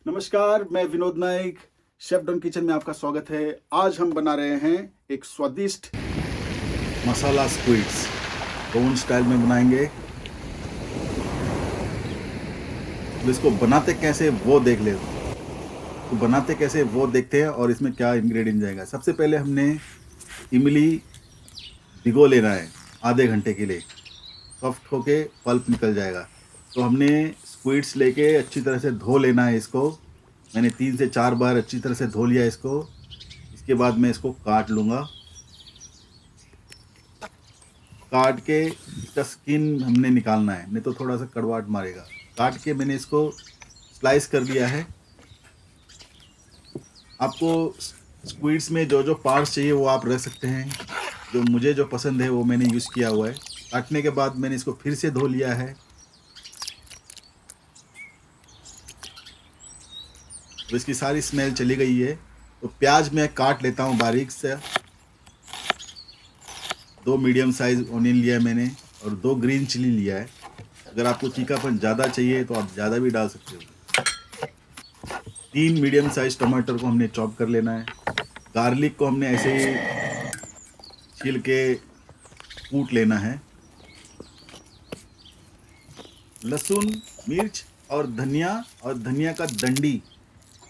नमस्कार, मैं Vinod Naik, chef Don kitchen में आपका स्वागत है। आज हम बना रहे हैं एक स्वादिष्ट मसाला स्क्विड्स। कोन स्टाइल में बनाएंगे। तो इसको बनाते कैसे वो देख ले। तो बनाते कैसे वो देखते हैं और इसमें क्या इंग्रेडिएंट जाएगा। सबसे पहले हमने इमली भिगो लेना है आधे घंटे के लिए, सॉफ्ट होके पल्प निकल जाएगा। तो हमने स्क्विड्स लेके अच्छी तरह से धो लेना है इसको। मैंने 3 से 4 बार अच्छी तरह से धो लिया इसको। इसके बाद मैं इसको काट लूँगा। काट के इसका स्किन हमने निकालना है, नहीं तो थोड़ा सा कड़वाहट मारेगा। काट के मैंने इसको स्लाइस कर दिया है। आपको स्क्विड्स में जो जो पार्ट्स चाहिए वो आप रख सकते हैं। जो मुझे जो पसंद है वो मैंने यूज़ किया हुआ है। काटने के बाद मैंने इसको फिर से धो लिया है। तो इसकी सारी स्मेल चली गई है। तो प्याज मैं काट लेता हूँ बारीक से। 2 मीडियम साइज ऑनियन लिया है मैंने और 2 ग्रीन चिली लिया है। अगर आपको तीखापन ज़्यादा चाहिए तो आप ज़्यादा भी डाल सकते हो। 3 मीडियम साइज टमाटर को हमने चॉप कर लेना है। गार्लिक को हमने ऐसे ही छील के कूट लेना है। लहसुन, मिर्च और धनिया का डंडी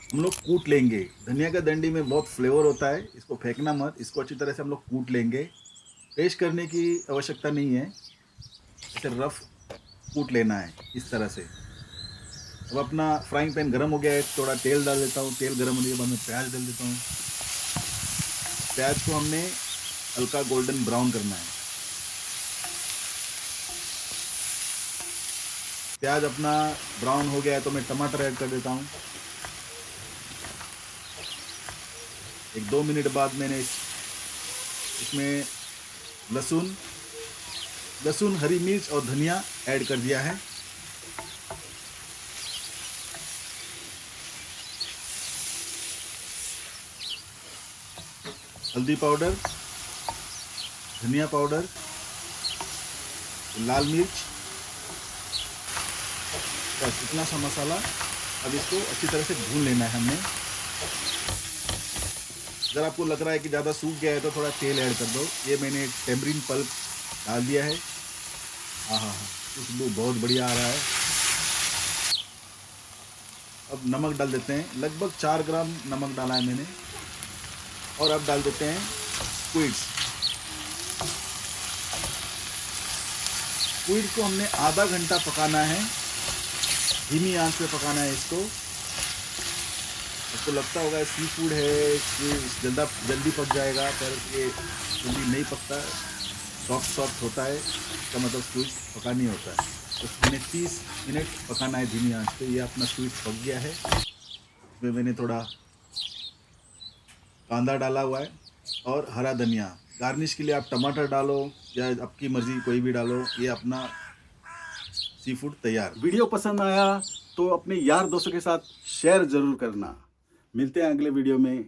हम लोग कूट लेंगे। धनिया का डंडी में बहुत फ्लेवर होता है, इसको फेंकना मत। इसको अच्छी तरह से हम लोग कूट लेंगे। पेस्ट करने की आवश्यकता नहीं है, ऐसे रफ कूट लेना है इस तरह से। अब अपना फ्राइंग पैन गरम हो गया है, थोड़ा तेल डाल देता हूँ। तेल गरम होने के बाद मैं प्याज डाल देता हूँ। प्याज को हमने हल्का गोल्डन ब्राउन करना है। प्याज अपना ब्राउन हो गया है तो मैं टमाटर ऐड कर देता हूँ। 1-2 मिनट बाद मैंने इसमें लहसुन, हरी मिर्च और धनिया ऐड कर दिया है। हल्दी पाउडर, धनिया पाउडर, लाल मिर्च, बस इतना सा मसाला। अब इसको अच्छी तरह से भून लेना है हमने। अगर आपको लग रहा है कि ज़्यादा सूख गया है तो थोड़ा तेल ऐड कर दो। ये मैंने टेमरिन पल्प डाल दिया है। हाँ, खुशबू बहुत बढ़िया आ रहा है। अब नमक डाल देते हैं। लगभग 4 ग्राम नमक डाला है मैंने। और अब डाल देते हैं स्क्विड्स। स्क्विड्स को हमने आधा घंटा पकाना है, धीमी आंच पे पकाना है इसको। आपको लगता होगा सी फूड है कि जल्दी पक जाएगा, पर ये जल्दी नहीं पकता। सॉफ्ट होता है, इसका मतलब स्क्विड पका नहीं होता है। तो मैंने 30 मिनट पकाना है धीमी आंच पे। ये अपना स्क्विड पक गया है। इसमें मैंने थोड़ा कांदा डाला हुआ है और हरा धनिया। गार्निश के लिए आप टमाटर डालो या आपकी मर्ज़ी कोई भी डालो। ये अपना सी फूड तैयार। वीडियो पसंद आया तो अपने यार दोस्तों के साथ शेयर ज़रूर करना। मिलते हैं अगले वीडियो में।